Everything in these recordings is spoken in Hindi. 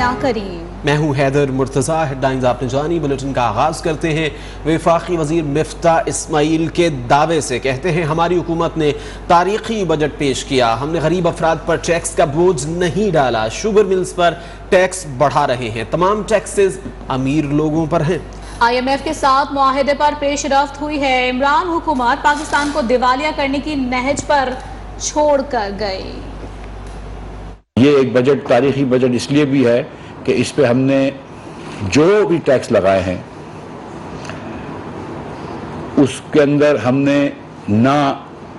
राना करीम। मैं हूं हैदर मुर्तज़ा। हेडलाइंस आपने जानी। बुलेटिन का आगाज करते हैं वफाकी वजीर मिफ्ताह इस्माइल के दावे से। कहते हैं हमारी हुकूमत ने तारीखी बजट पेश किया, हमने गरीब अफराद पर टैक्स का बोझ नहीं डाला, शुगर मिल्स पर टैक्स बढ़ा रहे हैं, तमाम टैक्सेस अमीर लोगों पर हैं। IMF के साथ मुआहदे पर पेशरफ्त हुई है। इमरान हुकूमत पाकिस्तान को दिवालिया करने की नहज पर छोड़ कर गई। ये एक बजट तारीखी बजट इसलिए भी है कि इस पे हमने जो भी टैक्स लगाए हैं उसके अंदर हमने ना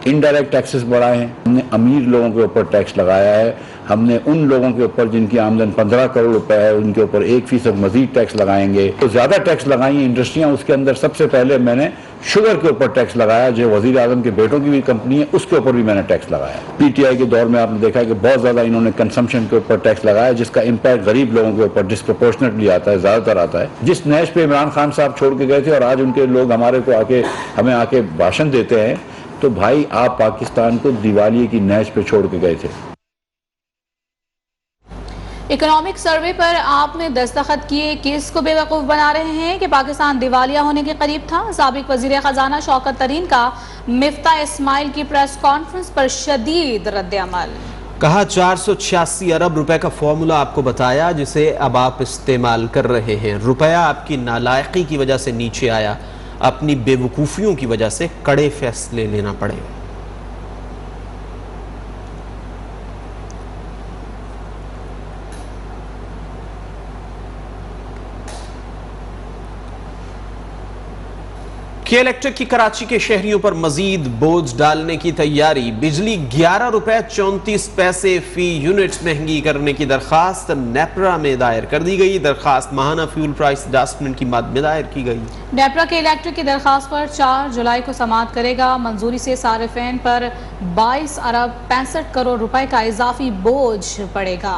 इनडायरेक्ट टैक्सेस बढ़ाए हैं, हमने अमीर लोगों के ऊपर टैक्स लगाया है, हमने उन लोगों के ऊपर जिनकी आमदन 15 करोड़ रुपए है उनके ऊपर 1% मजीद टैक्स लगाएंगे। तो ज्यादा टैक्स लगाई इंडस्ट्रियां, उसके अंदर सबसे पहले मैंने शुगर के ऊपर टैक्स लगाया, जो वजीर आजम के बेटों की भी कंपनी है उसके ऊपर भी मैंने टैक्स लगाया। PTI के दौर में आपने देखा है कि बहुत ज्यादा इन्होंने कंजम्पशन के ऊपर टैक्स लगाया, जिसका इम्पैक्ट गरीब लोगों के ऊपर डिस्प्रोपोर्शनेटली आता है, ज्यादातर आता है। जिस नहज पे इमरान खान साहब छोड़ के गए थे और आज उनके लोग हमें आके भाषण देते हैं, तो भाई आप पाकिस्तान को दिवालिये की नहज पे छोड़ के गए थे। इकोनॉमिक सर्वे पर आपने दस्तखत किए, किस को बेवकूफ़ बना रहे हैं कि पाकिस्तान दिवालिया होने के करीब था। साबिक वजीर खजाना शौकत तरीन का मिफ्ताह इस्माइल की प्रेस कॉन्फ्रेंस पर शदीद रद्द-ए-अमल। कहा 486 अरब रुपए का फॉर्मूला आपको बताया जिसे अब आप इस्तेमाल कर रहे हैं। रुपया आपकी नालायकी की वजह से नीचे आया, अपनी बेवकूफ़ियों की वजह से कड़े फैसले लेना पड़े। के इलेक्ट्रिक की कराची के शहरियों पर मजीद बोझ डालने की तैयारी। बिजली 11 रुपए 34 पैसे फी यूनिट महंगी करने की दरखास्त नेपरा में दायर कर दी गई। दरखास्त माहाना फ्यूल प्राइस एडजस्टमेंट की मद में दायर की गई। नेपरा के इलेक्ट्रिक की दरखास्त पर 4 जुलाई को समाअत करेगा। मंजूरी से सारिफिन पर 22 अरब 65 करोड़ रुपए का इजाफी बोझ पड़ेगा।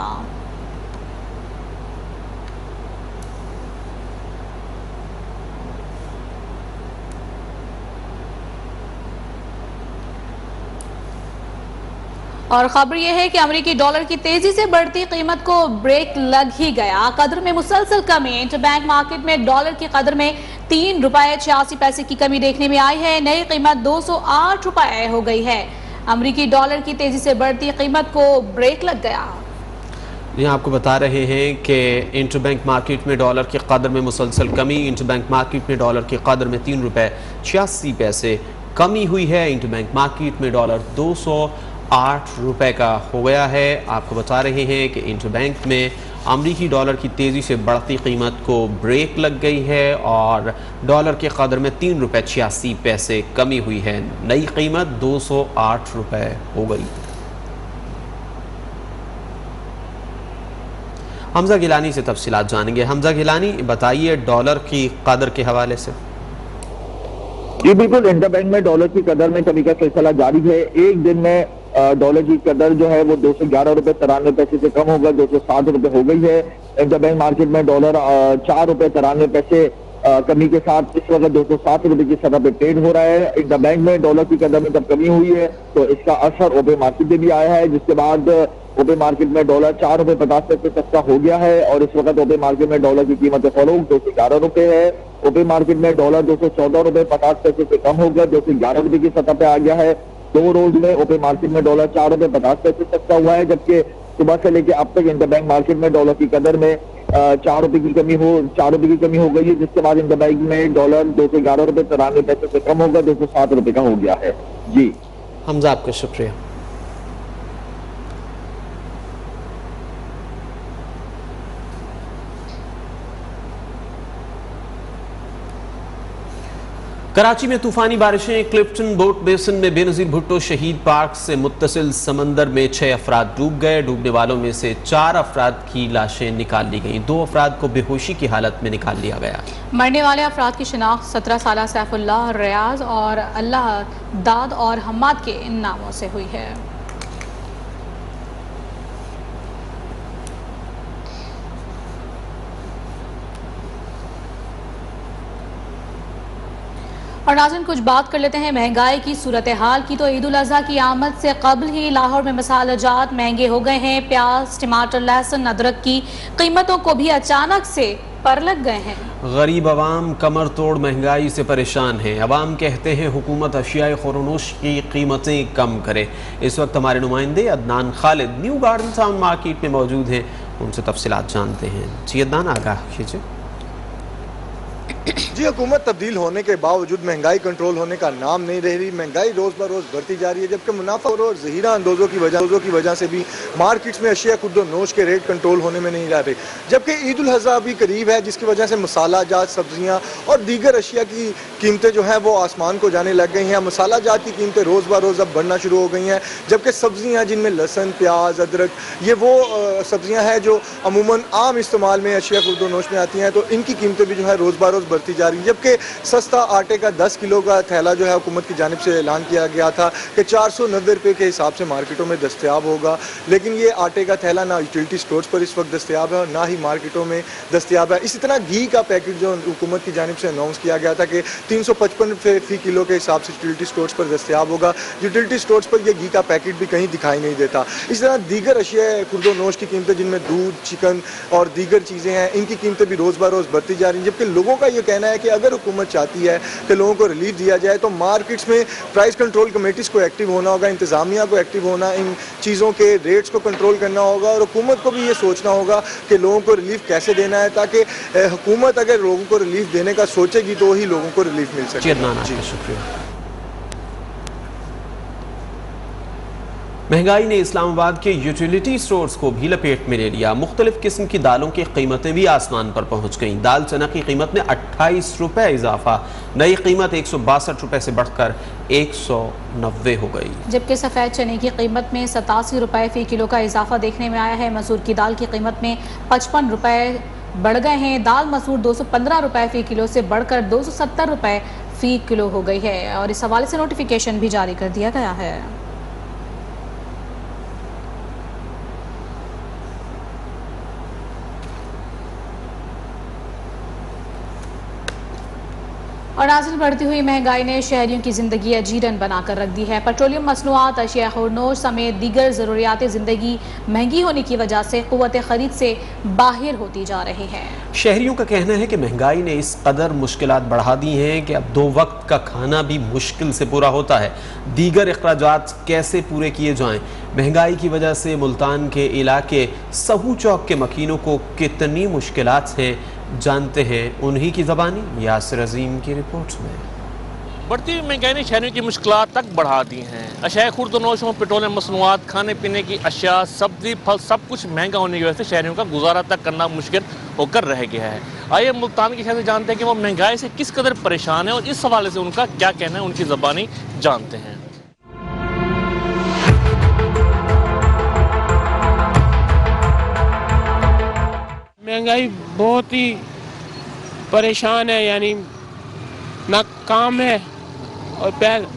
और खबर यह है कि अमेरिकी डॉलर की तेजी से बढ़ती कीमत को ब्रेक लग ही गया। कदर में मुसलसल कमी। इंटरबैंक मार्केट में डॉलर की कदर में 3 रुपए 86 पैसे की कमी देखने में आई है। नई कीमत 208 रुपए हो गई है। अमेरिकी डॉलर की तेजी से बढ़ती कीमत को ब्रेक लग गया। यहाँ आपको बता रहे हैं कि इंटरबैंक मार्केट में डॉलर की कदर में मुसलसल कमी। इंटरबैंक मार्केट में डॉलर की कदर में 3 रुपए 86 पैसे कमी हुई है। इंटरबैंक मार्केट में डॉलर 208 रुपए का हो गया है। आपको बता रहे हैं कि इंटरबैंक में अमरीकी डॉलर की तेज़ी से बढ़ती कीमत को ब्रेक लग गई है और डॉलर के कदर में 3 रुपए 86 पैसे कमी हुई है। नई कीमत 208 रुपए हो गई। हमजा गिलानी से तफसीलात जानेंगे। हमजा गिलानी, बताइए डॉलर की कदर के हवाले से। जी बिल्कुल, इंटरबैंक में डॉलर की कदर में कमी का सिलसिला जारी है। एक दिन में डॉलर की कदर जो है वो 211 रुपए 93 पैसे से कम होकर 207 रुपए हो गई है। इंटरबैंक मार्केट में डॉलर 4 रुपए 93 पैसे कमी के साथ इस वक्त 207 रुपए की सतह पे ट्रेड हो रहा है। इंटरबैंक में डॉलर की कदर में जब कमी हुई है तो इसका असर ओपन मार्केट में भी आया है, जिसके बाद ओपन मार्केट में डॉलर 4 रुपए 50 पैसे तक का हो गया है और इस वक्त ओपन मार्केट में डॉलर की कीमत फरोख्त 211 रुपए है। ओपन मार्केट में डॉलर 214 रुपए 50 पैसे से कम होकर 211 रुपए की सतह पे आ गया है। 2 रोज में ओपन मार्केट में डॉलर 4 रुपए 50 पैसे तक का हुआ है, जबकि सुबह से लेकर अब तक इंटरबैंक मार्केट में डॉलर की कदर में 4 रुपए की कमी हो गई है, जिसके बाद इंटरबैंक में डॉलर 211 रुपए 93 पैसे से कम होकर 207 रुपए का हो गया है। जी हमजा, आपका शुक्रिया। कराची में तूफानी बारिशें। क्लिफ्टन बोट बेसिन में बेनजीर भुट्टो शहीद पार्क से मुत्तसिल समंदर में 6 अफराद डूब गए। डूबने वालों में से 4 अफराद की लाशें निकाल ली गईं। 2 अफराद को बेहोशी की हालत में निकाल लिया गया। मरने वाले अफराद की शिनाख्त 17 साला सैफुल्लाह, रियाज और अल्लाह दाद और हम्माद के नामों से हुई है। और नाज़रीन कुछ बात कर लेते हैं महंगाई की सूरत हाल की। तो ईद उल अज़हा की आमद से कबल ही लाहौर में मसाला जात महंगे हो गए हैं। प्याज, टमाटर, लहसुन, अदरक की कीमतों को भी अचानक से पर लग गए हैं। गरीब आवाम कमर तोड़ महंगाई से परेशान है। अवाम कहते हैं हुकूमत अशियाए खुरनोश की कीमतें कम करे। इस वक्त हमारे नुमाइंदे Adnan Khalid new garden town market में मौजूद हैं, उनसे तफसीलात जानते हैं। जी अदनान, आगाह कीजिए। जी, हुकूमत तब्दील होने के बावजूद महंगाई कंट्रोल होने का नाम नहीं रह रही। महंगाई रोज़ ब रोज़ बढ़ती जा रही है, जबकि मुनाफा और ज़हीरा अंदोज़ों की वजह से भी मार्केट्स में अशिया खुर्द नोश के रेट कंट्रोल होने में नहीं रह रहे। जबकि ईद उल अज़हा भी करीब है, जिसकी वजह से मसाला जात, सब्जियाँ और दीगर अशिया की कीमतें जो हैं वो आसमान को जाने लग गई हैं। मसाला जात की कीमतें रोज़ ब रोज़ अब बढ़ना शुरू हो गई हैं, जबकि सब्जियाँ जिनमें लहसुन, प्याज, अदरक, ये वो सब्जियाँ हैं जो अमूमन आम इस्तेमाल में अशिया खुर्द नोश में आती हैं, तो इनकी कीमतें भी जो है रोज़ ब रोज़ बढ़ती जा रही है। जबकि सस्ता आटे का 10 किलो का थैला जो है हुकूमत की जानिब से ऐलान किया गया था कि 490 रुपये के हिसाब से मार्केटों में दस्तयाब होगा, लेकिन ये आटे का थैला ना यूटिलिटी स्टोर्स पर इस वक्त दस्तयाब है और ना ही मार्केटों में दस्तयाब है। इसी तरह घी का पैकेट जो हुकूमत की जानिब से अनाउंस किया गया था कि 355 रुपये फी किलो के हिसाब से यूटिलिटी स्टोर्स पर दस्तयाब होगा, यूटिलिटी स्टोर्स पर यह घी का पैकेट भी कहीं दिखाई नहीं देता। इस तरह दीगर अशिया खुर्द नोश की कीमतें, जिनमें दूध, चिकन और दीगर चीज़ें हैं, इनकी कीमतें भी रोज़ ब रोज़ बढ़ती जा रही हैं। जबकि लोगों का ये कहना है कि अगर हुकूमत चाहती है कि लोगों को रिलीफ दिया जाए तो मार्केट्स में प्राइस कंट्रोल कमेटीज़ को एक्टिव होना होगा, इंतज़ामिया को एक्टिव होना, इन चीज़ों के रेट्स को कंट्रोल करना होगा और हुकूमत को भी ये सोचना होगा कि लोगों को रिलीफ कैसे देना है, ताकि हुकूमत अगर लोगों को रिलीफ देने का सोचेगी तो ही लोगों को रिलीफ मिल सके। जी, शुक्रिया। महंगाई ने इस्लामाबाद के यूटिलिटी स्टोर्स को भी लपेट में ले लिया। मुख्तलिफ किस्म की दालों की कीमतें भी आसमान पर पहुंच गईं। दाल चना की कीमत में 28 रुपये इजाफा, नई कीमत 162 रुपये से बढ़कर 190 हो गई। जबकि सफ़ेद चने की कीमत में 87 रुपये फी किलो का इजाफा देखने में आया है। मसूर की दाल की कीमत में 55 रुपये बढ़ गए हैं। दाल मसूर 215 रुपये फी किलो से बढ़कर 270 रुपये फी किलो हो गई है और इस हवाले से नोटिफिकेशन भी जारी कर दिया गया है। और नाज़रीन, बढ़ती हुई महंगाई ने शहरियों की ज़िंदगी अजीरन बनाकर रख दी है। पेट्रोलियम मसनूआत, अशिया खुरनोश समेत दीगर ज़रूरियात ज़िंदगी महंगी होने की वजह से क़ुव्वत ख़रीद से बाहर होती जा रही है। शहरियों का कहना है कि महंगाई ने इस कदर मुश्किलात बढ़ा दी हैं कि अब 2 वक्त का खाना भी मुश्किल से पूरा होता है। दीगर अखराजात कैसे पूरे किए जाएँ? महंगाई की वजह से मुल्तान के इलाके सहू चौक के मकीनों को कितनी मुश्किलात हैं, जानते हैं उन्हीं की ज़बानी। यासिर अजीम की रिपोर्ट में। बढ़ती हुई महंगाई ने शहरियों की मुश्किलात तक बढ़ा दी हैं। अशिया खुर्द नोश हो, पेट्रोलियम मसनूआत, खाने पीने की अशिया, सब्जी, फल, सब कुछ महंगा होने की वजह से शहरियों का गुजारा तक करना मुश्किल होकर रह गया है। आइए मुल्तान के शहर से जानते हैं कि वो महंगाई से किस कदर परेशान है और इस हवाले से उनका क्या कहना है, उनकी ज़बानी जानते हैं। महंगाई बहुत ही परेशान है, यानी ना काम है और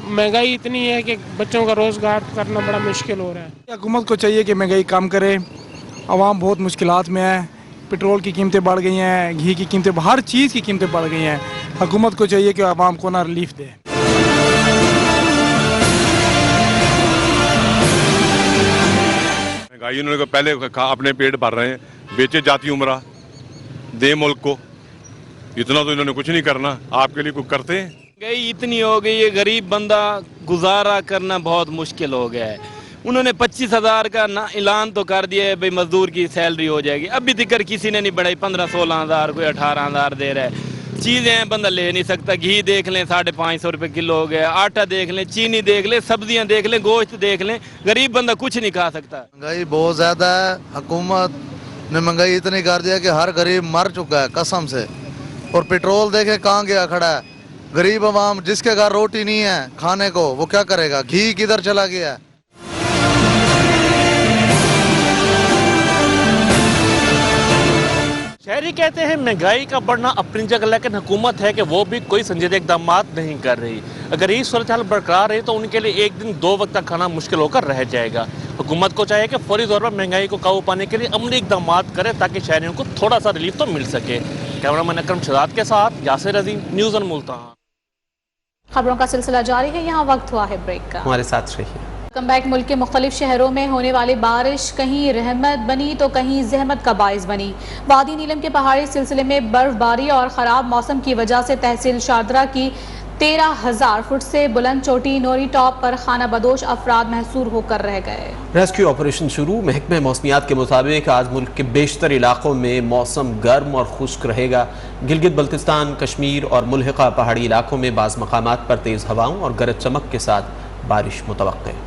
महंगाई इतनी है कि बच्चों का रोज़गार करना बड़ा मुश्किल हो रहा है। हुकूमत को चाहिए कि महंगाई कम करे। आवाम बहुत मुश्किलात में है। पेट्रोल की कीमतें बढ़ गई हैं, घी की कीमतें, हर चीज़ की कीमतें बढ़ गई हैं। हुकूमत को चाहिए कि आवाम को ना रिलीफ दे। महंगाई उन्होंने पहले अपने पेट भर रहे हैं, बेचे जाती उम्रा दे मुल्क को, इतना तो इन्होंने कुछ नहीं करना। आपके लिए कुछ करते हैं? महंगाई इतनी हो गई है, गरीब बंदा गुजारा करना बहुत मुश्किल हो गया है। उन्होंने 25,000 का ना ऐलान तो कर दिया है, भाई मजदूर की सैलरी हो जाएगी, अभी तक किसी ने नहीं बढ़ाई। 15-16,000, कोई 18,000 दे रहा है। चीज़ें हैं बंदा ले नहीं सकता। घी देख लें 550 रुपये किलो हो गया, आटा देख लें, चीनी देख लें, सब्जियां देख लें, गोश्त देख लें, गरीब बंदा कुछ नहीं खा सकता। महंगाई बहुत ज़्यादा है। हुकूमत ने महंगाई इतनी कर दिया कि हर गरीब मर चुका है कसम से। और पेट्रोल देखे कहाँ गया खड़ा है। गरीब आवाम जिसके घर रोटी नहीं है खाने को, वो क्या करेगा? घी किधर चला गया है? शहरी कहते हैं महंगाई का बढ़ना अपनी जगह, लेकिन हुकूमत है कि वो भी कोई संजीदा इक़दाम नहीं कर रही। अगर ये सूरत हाल बरकरार रही तो उनके लिए एक दिन 2 वक्त का खाना मुश्किल होकर रह जाएगा। हुकूमत को चाहिए कि फौरी तौर पर महंगाई को काबू पाने के लिए अमली इक़दाम करे ताकि शहरियों को थोड़ा सा रिलीफ तो मिल सके। कैमरामैन अकरम शहजाद के साथ यासिर अजीम, न्यूज़ ऑन मुल्तान। खबरों का सिलसिला जारी है, यहाँ वक्त हुआ है ब्रेक का। हमारे साथ रहिए। Welcome back. मुल्क के मुख्तलिफ शहरों में होने वाली बारिश कहीं रहमत बनी तो कहीं जहमत का बाइस बनी। वादी नीलम के पहाड़ी सिलसिले में बर्फबारी और ख़राब मौसम की वजह से तहसील शारदरा की 13,000 फुट से बुलंद चोटी नोरी टॉप पर खाना बदोश अफराद महसूर होकर रह गए। रेस्क्यू ऑपरेशन शुरू। महकमे मौसमियात के मुताबिक आज मुल्क के बेशतर इलाकों में मौसम गर्म और खुश्क रहेगा। गिलगित बल्तिस्तान, कश्मीर और मुल्हिका पहाड़ी इलाकों में बाज़ मकामात पर तेज़ हवाओं और गरज चमक के साथ बारिश मुतवक्के।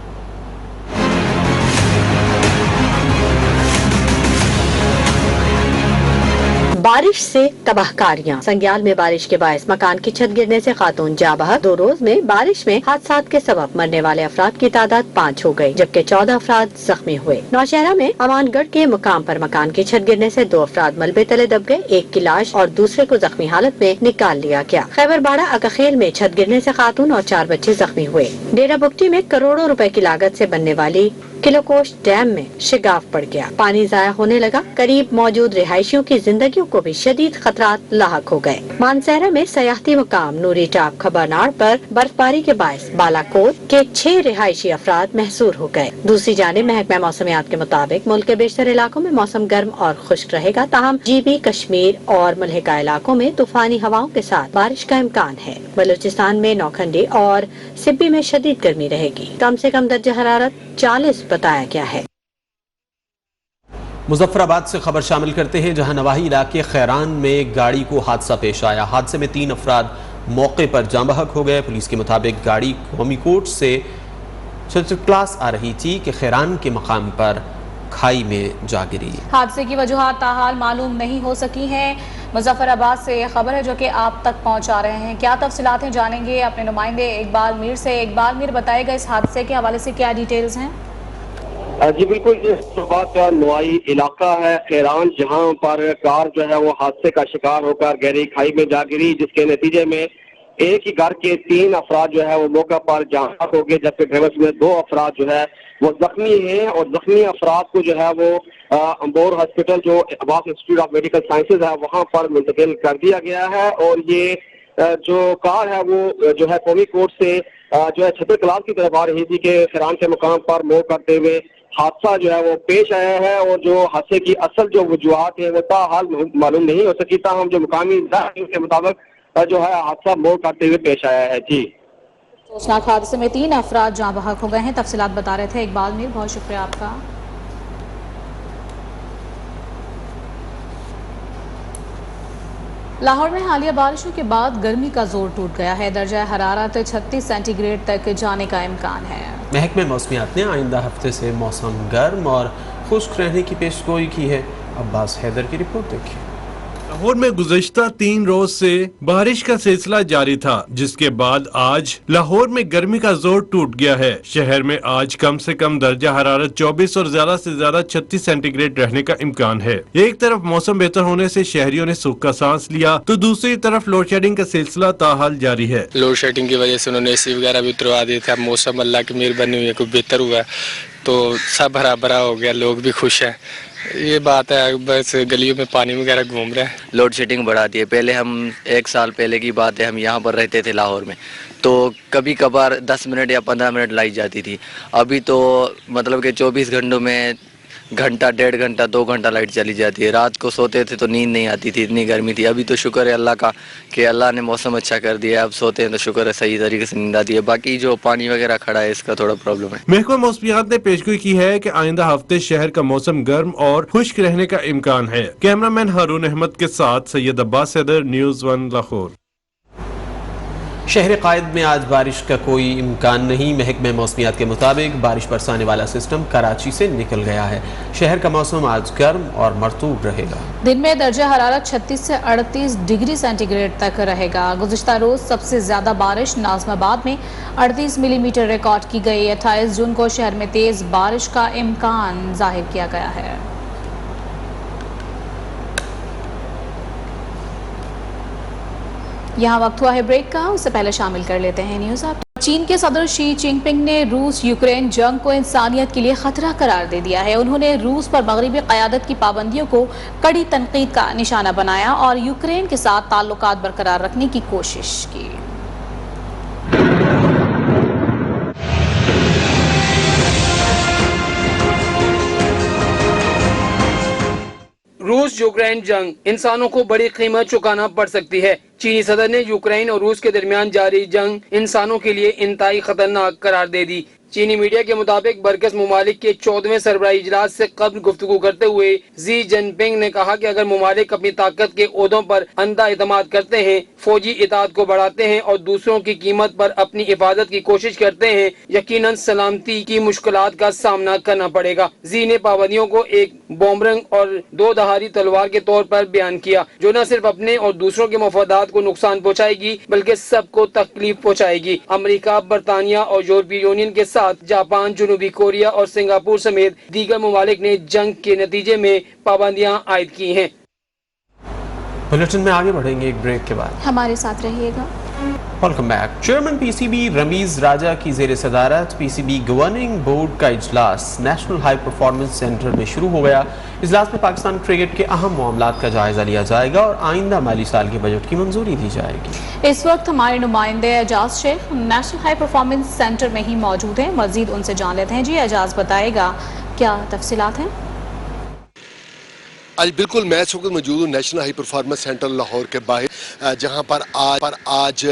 बारिश से तबाहकारियां। संज्ञाल में बारिश के बायस मकान की छत गिरने से खातून जाँ बहक। 2 रोज में बारिश में हादसात के सबब मरने वाले अफराद की तादाद 5 हो गई, जबकि 14 अफराद जख्मी हुए। नौशहरा में अमानगढ़ के मुकाम पर मकान की छत गिरने से 2 अफराद मलबे तले दब गए। एक की लाश और दूसरे को जख्मी हालत में निकाल लिया गया। खैबर बाड़ा अकाखेल में छत गिरने से खातून और 4 बच्चे जख्मी हुए। डेरा बुगटी में करोड़ों रुपए की लागत से बनने वाली किलोकोश डैम में शिगाफ पड़ गया। पानी जाया होने लगा। करीब मौजूद रिहायशियों की जिंदगियों को भी शदीद खतरात लाहक हो गए। मानसहरा में सयाहती मुकाम नूरी टाप खबरनार पर बर्फबारी के बायस बालाकोट के 6 रिहायशी अफराद महसूर हो गए। दूसरी जानिब महकमा मौसमियात के मुताबिक मुल्क के बेशतर इलाकों में मौसम गर्म और खुश्क रहेगा, ताहम GB, कश्मीर और मुल्हिका इलाकों में तूफानी हवाओं के साथ बारिश का इम्कान है। बलूचिस्तान में नौखंडी और सिब्बी में शदीद गर्मी रहेगी। कम से कम दर्जा हरारत 40 बताया गया है। मुजफ्फराबाद से खबर शामिल करते हैं, जहां नवाही इलाके खैरान में गाड़ी को हादसा पेश आया। हादसे में 3 अफराद मौके पर जाँ बहक हो गए। पुलिस के मुताबिक गाड़ी कोमीकोट से क्लास आ रही थी कि खैरान के मकाम पर खाई में जा गिरी। हादसे की वजूहात ताहाल मालूम नहीं हो सकी हैं। मुजफ्फराबाद से ये खबर है जो कि आप तक पहुंचा रहे हैं। क्या तफसीलात हैं जानेंगे अपने नुमाइंदे इकबाल मीर से। इकबाल मीर, बताएगा इस हादसे के हवाले से क्या डिटेल्स हैं? जी बिल्कुल, ये मुजफ्फराबाद का नवाई इलाका है खैरान, जहां पर कार जो है वो हादसे का शिकार होकर गहरी खाई में जा गिरी, जिसके नतीजे में एक ही घर के 3 अफराद जो है वो मौका पर जान हो गए, जबकि ड्राइवर में 2 अफराद जो है वो जख्मी हैं। और जख्मी अफराद को जो है वो अंबोर हॉस्पिटल जो Abbas institute of medical sciences है वहां पर मुंतकिल कर दिया गया है। और ये जो कार है वो जो है कोमीकोट से जो है छतर क्लास की तरफ आ रही थी कि खैरान के मुकाम पर मोड़ करते हुए हादसा जो है वो पेश आया है। और जो हादसे की असल जो वजूहात है वो ताहाल मालूम नहीं हो सकी, ताहम जो मुकामी के मुताबिक जो है हादसा मोड़ करते हुए पेश आया है। जी, अफसोसनाक हादसे में 3 अफराद जाँ बहक हो गए हैं। तफसीलात बता रहे थे इकबाल मीर, बहुत शुक्रिया आपका। लाहौर में हालिया बारिशों के बाद गर्मी का जोर टूट गया है। दर्जा हरारत 36 सेंटीग्रेड तक जाने का इम्कान है। महकमे मौसमियात ने आइंदा हफ्ते से मौसम गर्म और खुश्क रहने की पेशगोई की है। अब्बास हैदर की रिपोर्ट देखिए। लाहौर में गुज़श्ता 3 रोज से बारिश का सिलसिला जारी था, जिसके बाद आज लाहौर में गर्मी का जोर टूट गया है। शहर में आज कम से कम दर्जा हरारत 24 और ज्यादा से ज्यादा 36 सेंटीग्रेड रहने का इम्कान है। एक तरफ मौसम बेहतर होने से शहरियों ने सुख का सांस लिया, तो दूसरी तरफ लोड शेडिंग का सिलसिला ताहाल जारी है। लोड शेडिंग की वजह से उन्होंने AC वगैरह भी उतरवा दिए थे। अब मौसम अल्लाह की मेहरबानी हुई है, कुछ बेहतर हुआ है, तो सब भरा भरा हो गया, लोग भी खुश हैं। ये बात है, बस गलियों में पानी वगैरह घूम रहे हैं। लोड शेडिंग बढ़ा दी है। पहले हम 1 साल पहले की बात है, हम यहाँ पर रहते थे लाहौर में, तो कभी कभार 10 मिनट या 15 मिनट लाइट जाती थी। अभी तो मतलब कि 24 घंटों में घंटा, 1.5 घंटा, 2 घंटा लाइट चली जाती है। रात को सोते थे तो नींद नहीं आती थी, इतनी गर्मी थी। अभी तो शुक्र है अल्लाह का कि अल्लाह ने मौसम अच्छा कर दिया। अब सोते हैं तो शुक्र है सही तरीके से नींद आती है। बाकी जो पानी वगैरह खड़ा है इसका थोड़ा प्रॉब्लम है। महकमा मौसमियात ने पेशगोई की है कि आइंदा हफ्ते शहर का मौसम गर्म और खुश्क रहने का इम्कान है। कैमरामैन हारून अहमद के साथ सैयद अब्बास हैदर, न्यूज़ 1 लाहौर। शहर कायद में आज बारिश का कोई इम्कान नहीं। महकमे मौसमियात के मुताबिक बारिश बरसाने वाला सिस्टम कराची से निकल गया है। शहर का मौसम आज गर्म और मरतूब रहेगा। दिन में दर्जा हरारत 36 से 38 डिग्री सेंटीग्रेड तक रहेगा। गुज़िश्ता रोज सबसे ज्यादा बारिश नाज़माबाद में 38 मिलीमीटर रिकॉर्ड की गई। 28 जून को शहर में तेज बारिश का इम्कान जाहिर किया गया है। यहाँ वक्त हुआ है ब्रेक का, उससे पहले शामिल कर लेते हैं न्यूज़ आप। चीन के सदर शी जिनपिंग ने रूस यूक्रेन जंग को इंसानियत के लिए खतरा करार दे दिया है। उन्होंने रूस पर मगरबी क़यादत की पाबंदियों को कड़ी तनकीद का निशाना बनाया और यूक्रेन के साथ ताल्लुकात बरकरार रखने की कोशिश की। यूक्रेन जंग इंसानों को बड़ी कीमत चुकाना पड़ सकती है। चीनी सदर ने यूक्रेन और रूस के दरमियान जारी जंग इंसानों के लिए इंतहाई खतरनाक करार दे दी। चीनी मीडिया के मुताबिक बरकस मुमालिक के 14वें सरबराही इजलास से कब्ल गुफ्तगू करते हुए जी जिनपिंग ने कहा कि अगर मुमालिक अपनी ताकत के ओहदों पर अंधा एतमाद करते हैं, फौजी इताअत को बढ़ाते हैं और दूसरों की कीमत पर अपनी हिफाजत की कोशिश करते हैं, यकीनन सलामती की मुश्किलात का सामना करना पड़ेगा। जी ने पाबंदियों को एक बूमरंग और दो दहारी तलवार के तौर पर बयान किया, जो न सिर्फ अपने और दूसरों के मफादात को नुकसान पहुँचाएगी बल्कि सबको तकलीफ पहुँचाएगी। अमेरिका, बरतानिया और यूरोपीय यूनियन के जापान, जनूबी कोरिया और सिंगापुर समेत दीगर ममालिक ने जंग के नतीजे में पाबंदियां आयद की हैं। बुलेटिन में आगे बढ़ेंगे एक ब्रेक के बाद। हमारे साथ रहिएगा। Welcome back. Chairman PCB Ramiz Raja की जेर सदारत पीसीबी गवर्निंग बोर्ड का इजलास नेशनल हाई परफॉर्मेंस सेंटर में शुरू हो गया। इजलास में पाकिस्तान क्रिकेट के अहम मामलात का जायजा लिया जाएगा और आइंदा माली साल के बजट की मंजूरी दी जाएगी। इस वक्त हमारे नुमाइंदे Ejaz Sheikh national high performance centre में ही मौजूद हैं। मजीद उनसे जान लेते हैं। जी एजाज, बताएगा क्या तफसीलात हैं? आज बिल्कुल मैं इस वक्त मौजूद हूँ national high performance centre Lahore के बाहर, जहाँ पर आज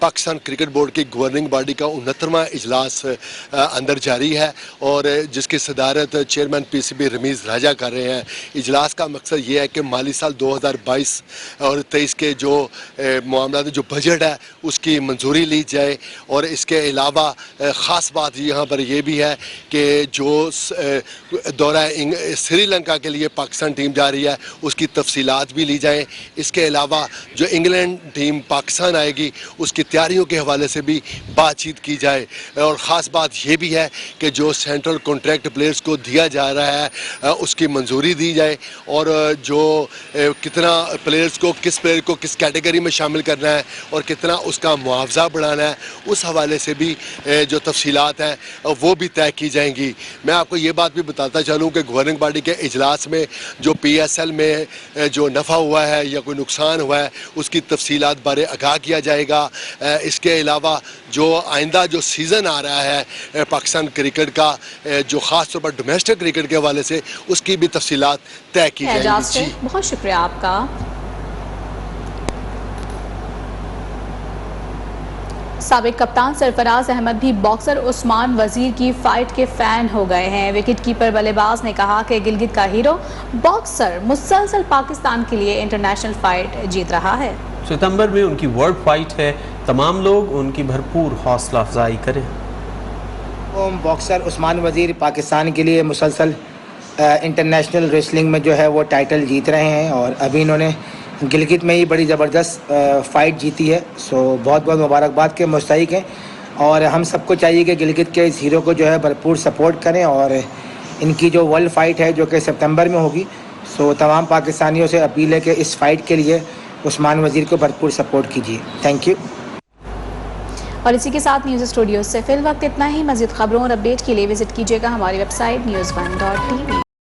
पाकिस्तान क्रिकेट बोर्ड की गवर्निंग बॉडी का 69वां इजलास अंदर जारी है और जिसकी सदारत चेयरमैन पीसीबी रमीज राजा कर रहे हैं। इजलास का मकसद ये है कि माली साल 2022 और 23 के जो मामला जो बजट है उसकी मंजूरी ली जाए और इसके अलावा ख़ास बात यहाँ पर यह भी है कि जो दौरा श्रीलंका के लिए पाकिस्तान टीम जा रही है उसकी तफसीलात भी ली जाएं। इसके अलावा जो इंग्लैंड टीम पाकिस्तान आएगी उसकी तैयारियों के हवाले से भी बातचीत की जाए और ख़ास बात यह भी है कि जो सेंट्रल कॉन्ट्रैक्ट प्लेयर्स को दिया जा रहा है उसकी मंजूरी दी जाए और जो कितना प्लेयर्स को किस कैटेगरी में शामिल करना है और कितना उसका मुआवजा बढ़ाना है उस हवाले से भी जो तफसीलात हैं वो भी तय की जाएंगी। मैं आपको ये बात भी बताता चलूँ कि गवर्निंग बॉडी के इजलास में जो PSL में जो नफ़ा हुआ है या कोई नुकसान हुआ है उसकी तफसीलात बारे आगाह किया जाएगा। इसके अलावा जो आइंदा जो सीज़न आ रहा है पाकिस्तान क्रिकेट का जो ख़ास तौर पर डोमेस्टिक क्रिकेट के हवाले से उसकी भी तफसीलात तय की जाएंगी। बहुत शुक्रिया आपका। साबिक कप्तान सरफराज अहमद भी बॉक्सर उस्मान वजीर की फाइट के फैन हो गए हैं। विकेट कीपर बल्लेबाज ने कहा कि गिलगित का हीरो बॉक्सर मुसलसल पाकिस्तान के लिए इंटरनेशनल फाइट जीत रहा है। सितंबर में उनकी वर्ल्ड फाइट है, तमाम लोग उनकी भरपूर हौसला अफजाई करें। बॉक्सर उस्मान वजीर पाकिस्तान के लिए मुसलसल इंटरनेशनल रेसलिंग में जो है वो टाइटल जीत रहे हैं और अभी इन्होंने गिलगित में ही बड़ी ज़बरदस्त फ़ाइट जीती है। सो बहुत बहुत मुबारकबाद के मुस्तहिक हैं और हम सबको चाहिए कि गिलगित के इस हीरो को जो है भरपूर सपोर्ट करें और इनकी जो वर्ल्ड फ़ाइट है जो कि सितंबर में होगी, सो तमाम पाकिस्तानियों से अपील है कि इस फ़ाइट के लिए उस्मान वजीर को भरपूर सपोर्ट कीजिए। Thank you. और इसी के साथ न्यूज़ स्टूडियो से फिल वक्त इतना ही। मज़ीद खबरों और अपडेट के लिए विजिट कीजिएगा हमारी वेबसाइट news1.tv।